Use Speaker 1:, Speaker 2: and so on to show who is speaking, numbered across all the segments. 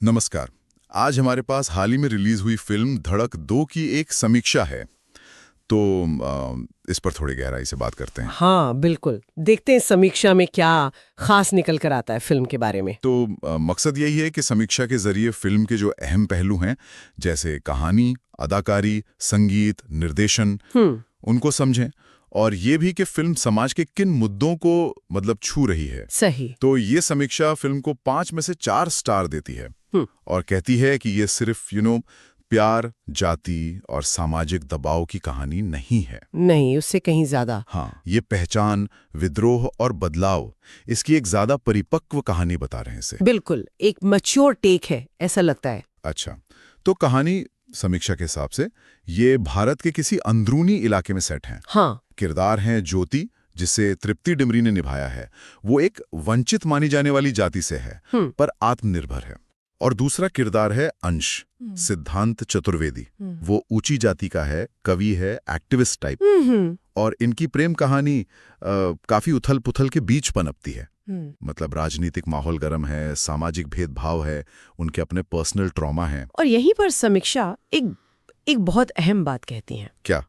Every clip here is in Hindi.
Speaker 1: नमस्कार। आज हमारे पास हाल ही में रिलीज हुई फिल्म धड़क 2 की एक समीक्षा है, तो इस पर थोड़ी गहराई से बात करते हैं।
Speaker 2: हाँ बिल्कुल, देखते हैं समीक्षा में क्या खास निकल कर आता है फिल्म के बारे में।
Speaker 1: तो मकसद यही है कि समीक्षा के जरिए फिल्म के जो अहम पहलू हैं, जैसे कहानी, अदाकारी, संगीत, निर्देशन, उनको समझें, और ये भी कि फिल्म समाज के किन मुद्दों को छू रही है।
Speaker 2: सही।
Speaker 1: तो ये समीक्षा फिल्म को 5 में से 4 स्टार देती है और कहती है कि ये सिर्फ प्यार, जाति और सामाजिक दबाव की कहानी नहीं है।
Speaker 2: नहीं, उससे कहीं ज्यादा।
Speaker 1: हाँ, ये पहचान, विद्रोह और बदलाव, इसकी एक ज्यादा परिपक्व कहानी बता रहे हैं इसे।
Speaker 2: बिल्कुल, एक मैच्योर टेक है, ऐसा लगता है।
Speaker 1: अच्छा, तो कहानी समीक्षा के हिसाब से ये भारत के किसी अंदरूनी इलाके में सेट है।
Speaker 2: हाँ।
Speaker 1: किरदार हैं ज्योति, जिसे तृप्ति डिमरी ने निभाया है। वो एक वंचित मानी जाने वाली जाति से है, पर आत्मनिर्भर है। और दूसरा किरदार है अंश, सिद्धांत चतुर्वेदी। वो ऊंची जाति का है, कवि है, एक्टिविस्ट टाइप। और इनकी प्रेम कहानी काफी उथल पुथल के बीच पनपती है। राजनीतिक माहौल गर्म है, सामाजिक भेदभाव है, उनके अपने पर्सनल ट्रॉमा है।
Speaker 2: और यहीं पर समीक्षा एक बहुत अहम बात कहती है।
Speaker 1: क्या?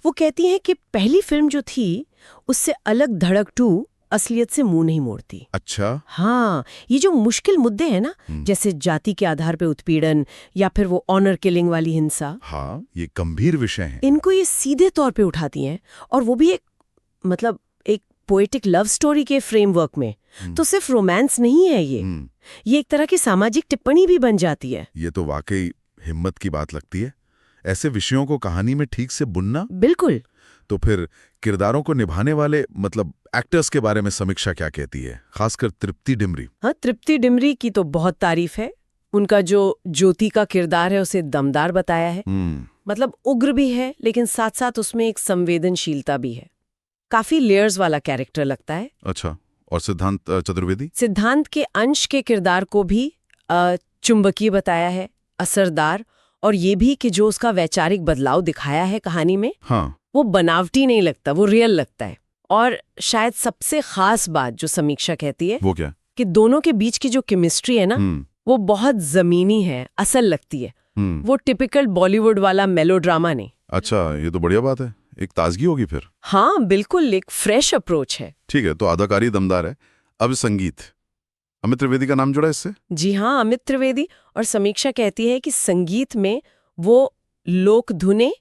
Speaker 2: वो कहती है कि पहली फिल्म जो थी उससे अलग धड़क 2 असलियत से मुंह नहीं मोड़ती।
Speaker 1: अच्छा।
Speaker 2: हाँ, ये जो मुश्किल मुद्दे हैं ना, जैसे जाति के आधार पे उत्पीड़न या फिर वो ऑनर किलिंग वाली हिंसा,
Speaker 1: हाँ, ये गंभीर विषय हैं।
Speaker 2: इनको ये सीधे तौर पे उठाती हैं, और वो भी एक पोएटिक लव स्टोरी के फ्रेमवर्क में। तो सिर्फ रोमांस नहीं है ये एक तरह की सामाजिक टिप्पणी भी बन जाती है।
Speaker 1: ये तो वाकई हिम्मत की बात लगती है, ऐसे विषयों को कहानी में ठीक से बुनना।
Speaker 2: बिल्कुल।
Speaker 1: तो फिर किरदारों को निभाने वाले एक्टर्स के बारे में समीक्षा क्या कहती है, खासकर तृप्ति डिमरी?
Speaker 2: हाँ, तृप्ति डिमरी की तो बहुत तारीफ है। उनका जो ज्योति का किरदार है उसे दमदार बताया है। उग्र भी है, लेकिन साथ साथ उसमें एक संवेदनशीलता भी है। काफी लेयर्स वाला कैरेक्टर लगता है।
Speaker 1: अच्छा, और सिद्धांत चतुर्वेदी?
Speaker 2: सिद्धांत के अंश के किरदार को भी चुंबकीय बताया है, असरदार, और ये भी कि जो उसका वैचारिक बदलाव दिखाया है कहानी में,
Speaker 1: हाँ,
Speaker 2: वो बनावटी नहीं लगता, वो रियल लगता है। और शायद सबसे खास बात जो समीक्षा कहती है,
Speaker 1: वो क्या?
Speaker 2: कि दोनों के बीच की जो केमिस्ट्री है ना, वो बहुत जमीनी है, असल लगती है। वो टिपिकल बॉलीवुड वाला मेलोड्रामा नहीं।
Speaker 1: अच्छा, ये तो बढ़िया बात है, एक ताजगी होगी फिर।
Speaker 2: हाँ बिल्कुल, एक फ्रेश अप्रोच है।
Speaker 1: ठीक है, तो अदाकारी दमदार है। अब संगीत, अमित त्रिवेदी का नाम जुड़ा इससे?
Speaker 2: जी हाँ, अमित त्रिवेदी। और समीक्षा कहती है कि संगीत में वो लोक धुने,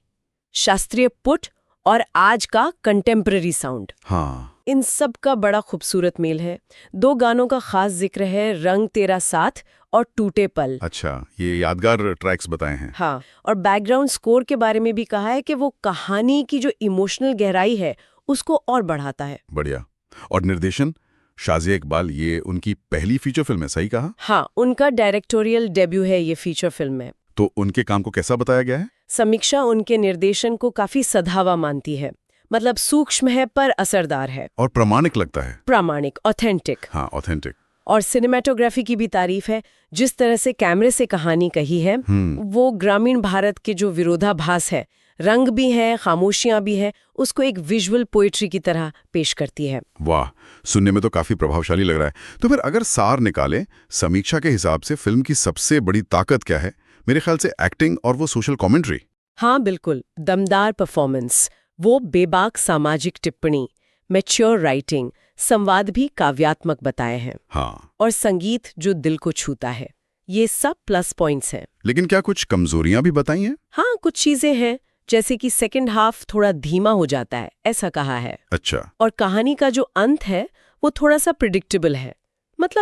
Speaker 2: शास्त्रीय पुट और आज का कंटेम्पररी साउंड,
Speaker 1: हाँ,
Speaker 2: इन सब का बड़ा खूबसूरत मेल है। 2 गानों का खास जिक्र है, रंग तेरा साथ और टूटे पल।
Speaker 1: अच्छा, ये यादगार ट्रैक्स बताए हैं।
Speaker 2: हाँ, और बैकग्राउंड स्कोर के बारे में भी कहा है कि वो कहानी की जो इमोशनल गहराई है उसको और बढ़ाता है।
Speaker 1: बढ़िया। और निर्देशन, शाज़िया इकबाल, ये उनकी पहली फीचर फिल्म है, सही कहा?
Speaker 2: हाँ, उनका डायरेक्टोरियल डेब्यू है ये फीचर फिल्म में।
Speaker 1: तो उनके काम को कैसा बताया गया है?
Speaker 2: समीक्षा उनके निर्देशन को काफी सधावा मानती है। सूक्ष्म है पर असरदार है।
Speaker 1: और प्रामाणिक लगता है।
Speaker 2: प्रामाणिक, ऑथेंटिक।
Speaker 1: हाँ, ऑथेंटिक।
Speaker 2: और सिनेमेटोग्राफी की भी तारीफ है। जिस तरह से कैमरे से कहानी कही है, वो ग्रामीण भारत के जो विरोधाभास है, रंग भी है, खामोशियां भी है, उसको एक विजुअल पोएट्री की तरह पेश करती है।
Speaker 1: वाह, सुनने में तो काफी प्रभावशाली लग रहा है। तो फिर अगर सार निकाले, समीक्षा के हिसाब से फिल्म की सबसे बड़ी ताकत क्या है? मेरे ख्याल से एक्टिंग और वो सोशल कमेंट्री।
Speaker 2: हाँ बिल्कुल, दमदार परफॉर्मेंस, वो बेबाक सामाजिक टिप्पणी, मैच्योर राइटिंग, संवाद भी काव्यात्मक बताए हैं।
Speaker 1: हाँ,
Speaker 2: और संगीत जो दिल को छूता है। ये सब प्लस पॉइंट्स हैं।
Speaker 1: लेकिन क्या कुछ कमजोरियां भी बताई हैं?
Speaker 2: हाँ, कुछ चीजें हैं, जैसे कि सेकंड हाफ थोड़ा धीमा हो जाता है, ऐसा कहा है।
Speaker 1: अच्छा।
Speaker 2: और कहानी का जो अंत है वो थोड़ा सा प्रिडिक्टेबल है,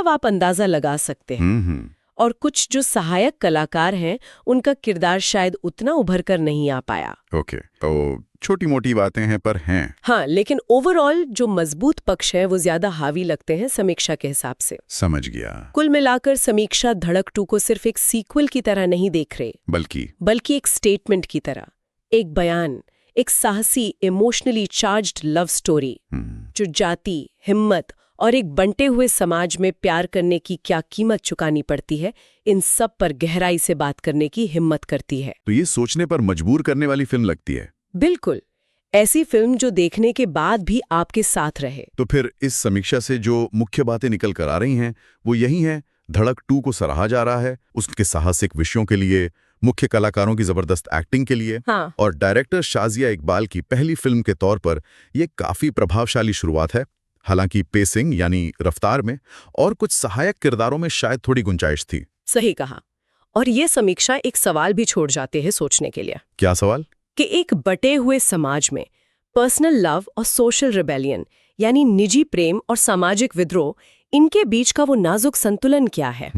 Speaker 2: आप अंदाजा लगा सकते हैं। और कुछ जो सहायक कलाकार हैं, उनका किरदार शायद उतना उभर कर नहीं आ पाया।
Speaker 1: ओके, तो छोटी मोटी बातें हैं पर हैं।
Speaker 2: हाँ, लेकिन ओवरऑल जो मजबूत पक्ष है वो ज्यादा हावी लगते हैं समीक्षा के हिसाब से।
Speaker 1: समझ गया।
Speaker 2: कुल मिलाकर समीक्षा धड़क 2 को सिर्फ एक सीक्वल की तरह नहीं देख रहे, बल्कि एक स्टेटमेंट की तरह, एक बयान, एक साहसी इमोशनली चार्ज्ड लव स्टोरी जो जाति, हिम्मत और एक बंटे हुए समाज में प्यार करने की क्या कीमत चुकानी पड़ती है, इन सब पर गहराई से बात करने की हिम्मत करती है।
Speaker 1: तो ये सोचने पर मजबूर करने वाली फिल्म लगती है।
Speaker 2: बिल्कुल, ऐसी फिल्म जो देखने के बाद भी आपके साथ रहे।
Speaker 1: तो फिर इस समीक्षा से जो मुख्य बातें निकल कर आ रही हैं वो यही हैं, धड़क 2 को सराहा जा रहा है उसके साहसिक विषयों के लिए, मुख्य कलाकारों की जबरदस्त एक्टिंग के लिए।
Speaker 2: हाँ।
Speaker 1: और डायरेक्टर शाजिया इकबाल की पहली फिल्म के तौर पर ये काफी प्रभावशाली शुरुआत है। हालांकि पेसिंग यानी रफ्तार में और कुछ सहायक किरदारों में शायद थोड़ी गुंजाइश थी।
Speaker 2: सही कहा। और ये समीक्षा एक सवाल भी छोड़ जाते हैं सोचने के लिए।
Speaker 1: क्या सवाल?
Speaker 2: कि एक बटे हुए समाज में पर्सनल लव और सोशल रिबेलियन यानी निजी प्रेम और सामाजिक विद्रोह, इनके बीच का वो नाजुक संतुलन क्या है?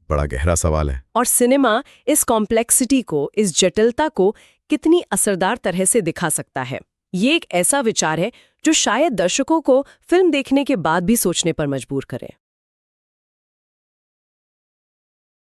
Speaker 1: बड़ा गहरा सवाल है।
Speaker 2: और सिनेमा इस कॉम्प्लेक्सिटी को, इस जटिलता को कितनी असरदार तरह से दिखा सकता है? ये एक ऐसा विचार है जो शायद दर्शकों को फिल्म देखने के बाद भी सोचने पर मजबूर करे।